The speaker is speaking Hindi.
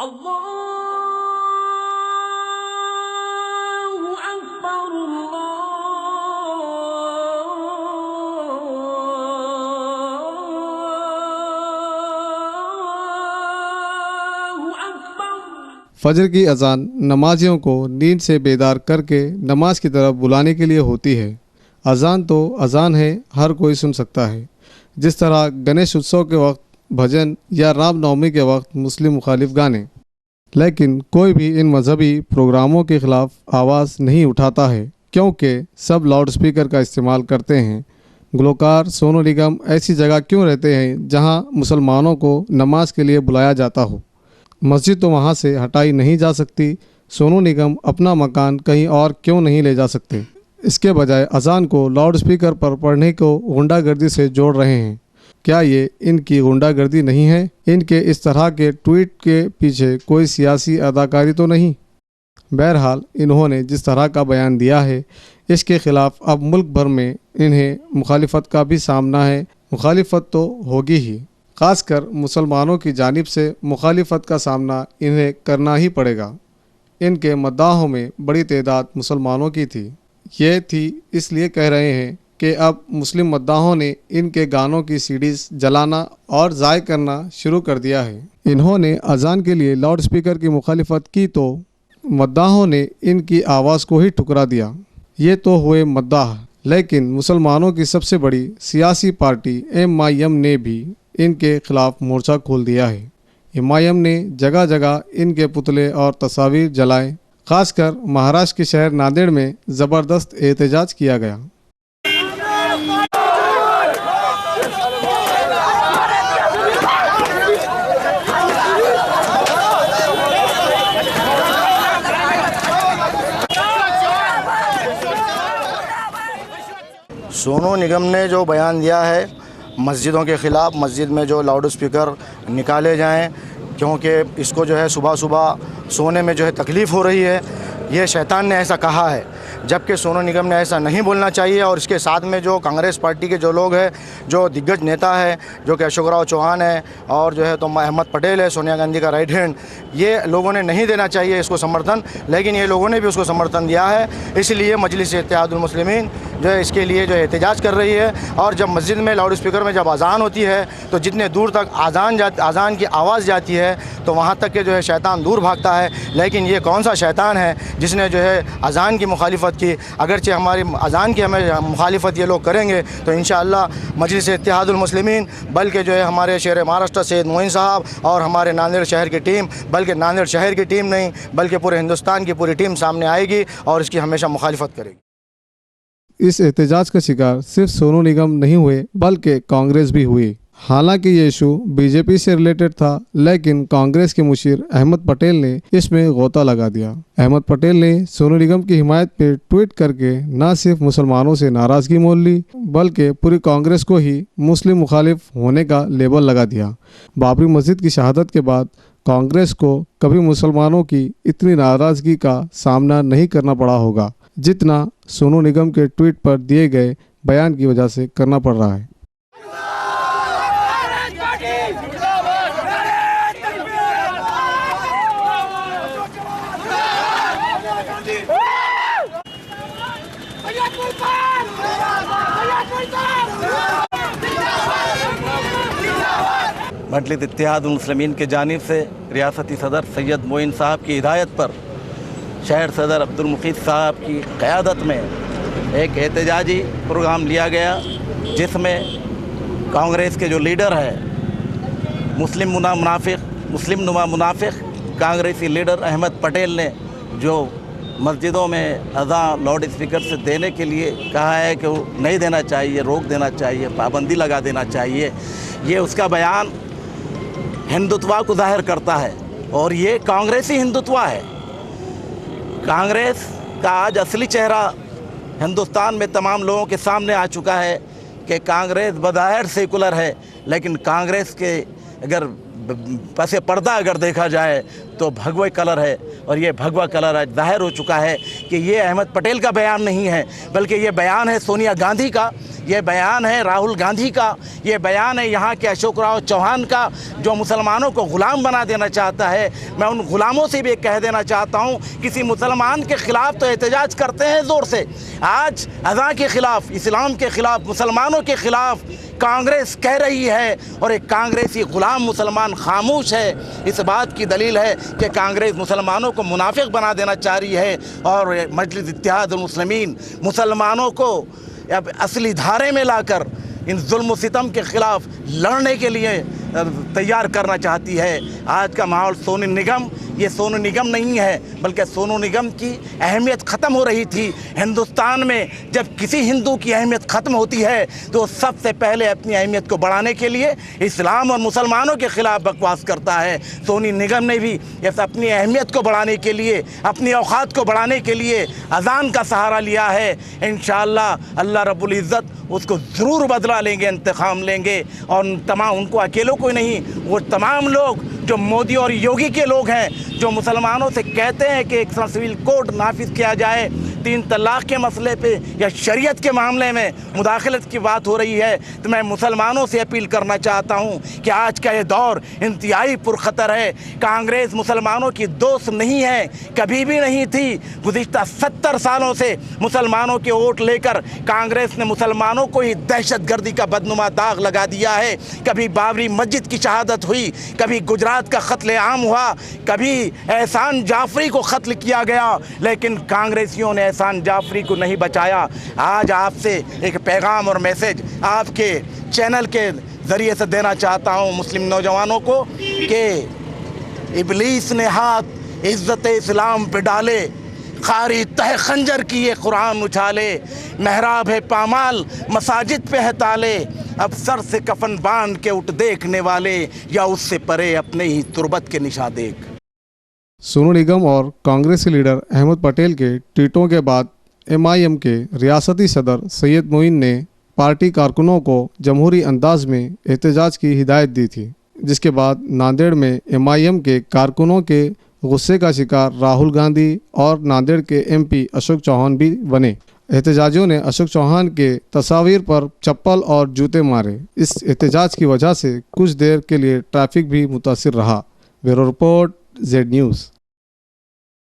अल्लाहु अकबर अल्लाहु अकबर। फजर की अजान नमाजियों को नींद से बेदार करके नमाज की तरफ बुलाने के लिए होती है। अजान तो अजान है, हर कोई सुन सकता है। जिस तरह गणेश उत्सव के वक्त भजन या रामनवमी के वक्त मुस्लिम मुखालिफ गाने, लेकिन कोई भी इन मजहबी प्रोग्रामों के ख़िलाफ़ आवाज़ नहीं उठाता है क्योंकि सब लाउड स्पीकर का इस्तेमाल करते हैं। गुलकार सोनू निगम ऐसी जगह क्यों रहते हैं जहां मुसलमानों को नमाज के लिए बुलाया जाता हो? मस्जिद तो वहां से हटाई नहीं जा सकती। सोनू निगम अपना मकान कहीं और क्यों नहीं ले जा सकते? इसके बजाय अजान को लाउड स्पीकर पर पढ़ने को गुंडागर्दी से जोड़ रहे हैं। क्या ये इनकी गुंडागर्दी नहीं है? इनके इस तरह के ट्वीट के पीछे कोई सियासी अदाकारी तो नहीं? बहरहाल इन्होंने जिस तरह का बयान दिया है इसके ख़िलाफ़ अब मुल्क भर में इन्हें मुखालिफत का भी सामना है। मुखालिफत तो होगी ही, ख़ासकर मुसलमानों की जानिब से मुखालिफत का सामना इन्हें करना ही पड़ेगा। इनके मद्दाहों में बड़ी तादाद मुसलमानों की थी। ये थी इसलिए कह रहे हैं कि अब मुस्लिम मद्दाहों ने इनके गानों की सीडीज़ जलाना और ज़ाय करना शुरू कर दिया है। इन्होंने अजान के लिए लाउड स्पीकर की मुखालिफत की तो मद्दाहों ने इनकी आवाज़ को ही ठुकरा दिया। ये तो हुए मद्दाह, लेकिन मुसलमानों की सबसे बड़ी सियासी पार्टी MIM ने भी इनके ख़िलाफ़ मोर्चा खोल दिया है। MIM ने जगह जगह इनके पुतले और तस्वीर जलाए। खासकर महाराष्ट्र के शहर नांदेड़ में ज़बरदस्त एहतजाज किया गया। सोनू निगम ने जो बयान दिया है मस्जिदों के ख़िलाफ़, मस्जिद में जो लाउड स्पीकर निकाले जाएं क्योंकि इसको जो है सुबह सुबह सोने में जो है तकलीफ़ हो रही है, ये शैतान ने ऐसा कहा है, जबकि सोनू निगम ने ऐसा नहीं बोलना चाहिए। और इसके साथ में जो कांग्रेस पार्टी के जो लोग हैं, जो दिग्गज नेता है जो कि अशोक राव चौहान है और जो है तो अहमद पटेल है, सोनिया गांधी का राइट हैंड, ये लोगों ने नहीं देना चाहिए इसको समर्थन, लेकिन ये लोगों ने भी उसको समर्थन दिया है। इसलिए मजलिस इत्तेहादुल मुस्लिमीन जो है इसके लिए जो है एहतजाज कर रही है। और जब मस्जिद में लाउड स्पीकर में जब अजान होती है तो जितने दूर तक अजान की आवाज़ जाती है तो वहाँ तक के जो है शैतान दूर भागता है। लेकिन ये कौन सा शैतान है जिसने जो है अजान की मुखालिफत की? अगरचे हमारी अजान की हमें मुखालिफत ये लोग करेंगे तो इंशाअल्लाह मजलिस इत्तेहादुल मुस्लिमीन, बल्कि जो है हमारे शहर महाराष्ट्र सैयद मोइन साहब और हमारे नांदेड़ शहर की टीम, बल्कि नांदेड़ शहर की टीम नहीं बल्कि पूरे हिंदुस्तान की पूरी टीम सामने आएगी और इसकी हमेशा मुखालिफत करेगी। इस एहतजाज का शिकार सिर्फ सोनू निगम नहीं हुए बल्कि कांग्रेस भी हुई। हालांकि ये इशू बीजेपी से रिलेटेड था, लेकिन कांग्रेस के मुशीर अहमद पटेल ने इसमें गोता लगा दिया। अहमद पटेल ने सोनू निगम की हिमायत पे ट्वीट करके न सिर्फ मुसलमानों से नाराज़गी मोल ली बल्कि पूरी कांग्रेस को ही मुस्लिम मुखालिफ होने का लेबल लगा दिया। बाबरी मस्जिद की शहादत के बाद कांग्रेस को कभी मुसलमानों की इतनी नाराज़गी का सामना नहीं करना पड़ा होगा जितना सोनू निगम के ट्वीट पर दिए गए बयान की वजह से करना पड़ रहा है। मजलिस इत्तेहादुल मुस्लिमीन के जानिब से रियासती सदर सैयद मोइन साहब की हिदायत पर शहर सदर अब्दुल मुकीत साहब की क़यादत में एक एहतजाजी प्रोग्राम लिया गया, जिसमें कांग्रेस के जो लीडर है मुस्लिम नुमा मुनाफिक कांग्रेसी लीडर अहमद पटेल ने जो मस्जिदों में अज़ान लाउड स्पीकर से देने के लिए कहा है कि वो नहीं देना चाहिए, रोक देना चाहिए, पाबंदी लगा देना चाहिए, ये उसका बयान हिंदुत्व को ज़ाहिर करता है और ये कांग्रेसी हिंदुत्व है। कांग्रेस का आज असली चेहरा हिंदुस्तान में तमाम लोगों के सामने आ चुका है कि कांग्रेस बज़ाहिर सेकुलर है, लेकिन कांग्रेस के अगर पसे पर्दा अगर देखा जाए तो भगवा कलर है, और ये भगवा कलर आज जाहिर हो चुका है कि ये अहमद पटेल का बयान नहीं है, बल्कि ये बयान है सोनिया गांधी का, ये बयान है राहुल गांधी का, ये बयान है यहाँ के अशोक राव चौहान का, जो मुसलमानों को ग़ुलाम बना देना चाहता है। मैं उन ग़ुलामों से भी कह देना चाहता हूँ, किसी मुसलमान के ख़िलाफ़ तो एहतजाज करते हैं ज़ोर से, आज अज़ा के ख़िलाफ़, इस्लाम के ख़िलाफ़, मुसलमानों के ख़िलाफ़ कांग्रेस कह रही है, और एक कांग्रेसी ग़ुलाम मुसलमान खामोश है। इस बात की दलील है कि कांग्रेस मुसलमानों को मुनाफिक बना देना चाह रही है, और मजलिस इत्तेहादुल मुस्लिमीन मुसलमानों को अब असली धारे में लाकर इन जुल्म सितम के ख़िलाफ़ लड़ने के लिए तैयार करना चाहती है। आज का माहौल सोनू निगम, ये सोनू निगम नहीं है, बल्कि सोनू निगम की अहमियत ख़त्म हो रही थी। हिंदुस्तान में जब किसी हिंदू की अहमियत ख़त्म होती है तो सबसे पहले अपनी अहमियत को बढ़ाने के लिए इस्लाम और मुसलमानों के ख़िलाफ़ बकवास करता है। सोनू निगम ने भी अपनी अहमियत को बढ़ाने के लिए, अपनी औकात को बढ़ाने के लिए अज़ान का सहारा लिया है। इंशाअल्लाह अल्लाह रब्बुल इज़्ज़त उसको ज़रूर बदला लेंगे, इंतकाम लेंगे, और तमाम उनको अकेलों को नहीं, वो तमाम लोग जो मोदी और योगी के लोग हैं, जो मुसलमानों से कहते हैं कि एक सिविल कोड नाफिज किया जाए, 3 तलाक़ के मसले पे या शरीयत के मामले में मुदाखलत की बात हो रही है, तो मैं मुसलमानों से अपील करना चाहता हूँ कि आज का ये दौर इंतहाई पुरखतर है। कांग्रेस मुसलमानों की दोस्त नहीं है, कभी भी नहीं थी। गुज़िश्ता 70 सालों से मुसलमानों के वोट लेकर कांग्रेस ने मुसलमानों को ही दहशतगर्दी का बदनुमा दाग लगा दिया है। कभी बाबरी मस्जिद की शहादत हुई, कभी गुजरात का कत्ले आम हुआ, कभी एहसान जाफरी को कत्ल किया गया, लेकिन कांग्रेसियों ने एहसान जाफरी को नहीं बचाया। आज आपसे एक पैगाम और मैसेज आपके चैनल के ज़रिए से देना चाहता हूँ मुस्लिम नौजवानों को कि इब्लीस ने हाथ इज़्ज़त इस्लाम पे डाले, खारी तह खंजर की ये कुरान उछाले, महराब है पामाल मसाजिद पे है ताले, अब सर से कफन बांध के उठ देखने वाले, या उससे परे अपने ही तुर्बत के निशा देख। सोनू निगम और कांग्रेसी लीडर अहमद पटेल के ट्वीटों के बाद MIM के रियासती सदर सैयद मोइन ने पार्टी कारकुनों को जमहूरी अंदाज में एहतजाज की हिदायत दी थी, जिसके बाद नांदेड़ में MIM के कारकुनों के गुस्से का शिकार राहुल गांधी और नांदेड़ के MP अशोक चौहान भी बने। एहतजाजियों ने अशोक चौहान के तस्वीर पर चप्पल और जूते मारे। इस एहतजाज की वजह से कुछ देर के लिए ट्रैफिक भी मुतासिर रहा। Bureau report, Z News।